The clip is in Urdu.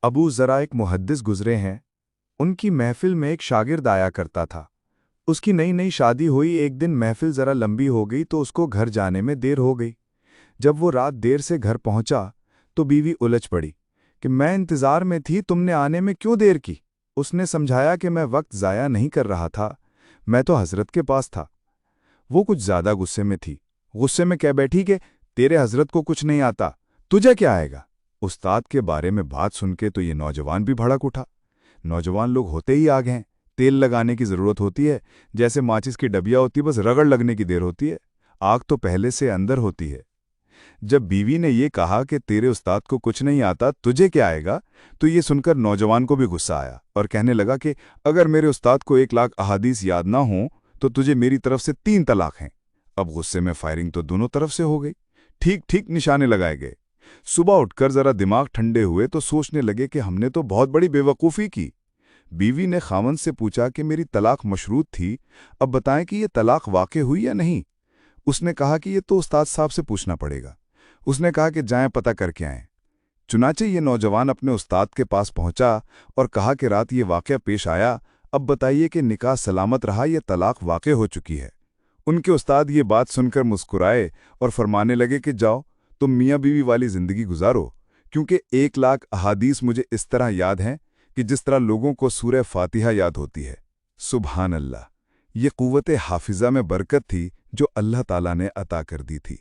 ابو ذرا ایک محدث گزرے ہیں۔ ان کی محفل میں ایک شاگرد آیا کرتا تھا۔ اس کی نئی نئی شادی ہوئی، ایک دن محفل ذرا لمبی ہو گئی تو اس کو گھر جانے میں دیر ہو گئی۔ جب وہ رات دیر سے گھر پہنچا تو بیوی الجھ پڑی کہ میں انتظار میں تھی، تم نے آنے میں کیوں دیر کی؟ اس نے سمجھایا کہ میں وقت ضائع نہیں کر رہا تھا، میں تو حضرت کے پاس تھا۔ وہ کچھ زیادہ غصے میں تھی، غصے میں کہہ بیٹھی کہ تیرے حضرت کو کچھ نہیں آتا، تجھے کیا آئے گا؟ استاد کے بارے میں بات سن کے تو یہ نوجوان بھی بھڑک اٹھا۔ نوجوان لوگ ہوتے ہی آگ ہیں، تیل لگانے کی ضرورت ہوتی ہے، جیسے ماچس کی ڈبیا ہوتی، بس رگڑ لگنے کی دیر ہوتی ہے، آگ تو پہلے سے اندر ہوتی ہے۔ جب بیوی نے یہ کہا کہ تیرے استاد کو کچھ نہیں آتا، تجھے کیا آئے گا، تو یہ سن کر نوجوان کو بھی غصہ آیا اور کہنے لگا کہ اگر میرے استاد کو 1,00,000 احادیث یاد نہ ہوں تو تجھے میری طرف سے 3 طلاق ہیں۔ اب غصے میں فائرنگ تو دونوں طرف سے ہو گئی، ٹھیک ٹھیک نشانے لگائے گئے۔ صبح اٹھ کر ذرا دماغ ٹھنڈے ہوئے تو سوچنے لگے کہ ہم نے تو بہت بڑی بے وقوفی کی۔ بیوی نے خاوند سے پوچھا کہ میری طلاق مشروط تھی، اب بتائیں کہ یہ طلاق واقع ہوئی یا نہیں؟ اس نے کہا کہ یہ تو استاد صاحب سے پوچھنا پڑے گا۔ اس نے کہا کہ جائیں پتہ کر کے آئیں۔ چنانچہ یہ نوجوان اپنے استاد کے پاس پہنچا اور کہا کہ رات یہ واقعہ پیش آیا، اب بتائیے کہ نکاح سلامت رہا یا طلاق واقع ہو چکی ہے؟ ان کے استاد یہ بات سن کر مسکرائے اور فرمانے لگے کہ جاؤ تم میاں بیوی والی زندگی گزارو، کیونکہ 1,00,000 احادیث مجھے اس طرح یاد ہیں کہ جس طرح لوگوں کو سورہ فاتحہ یاد ہوتی ہے۔ سبحان اللہ! یہ قوت حافظہ میں برکت تھی جو اللہ تعالیٰ نے عطا کر دی تھی۔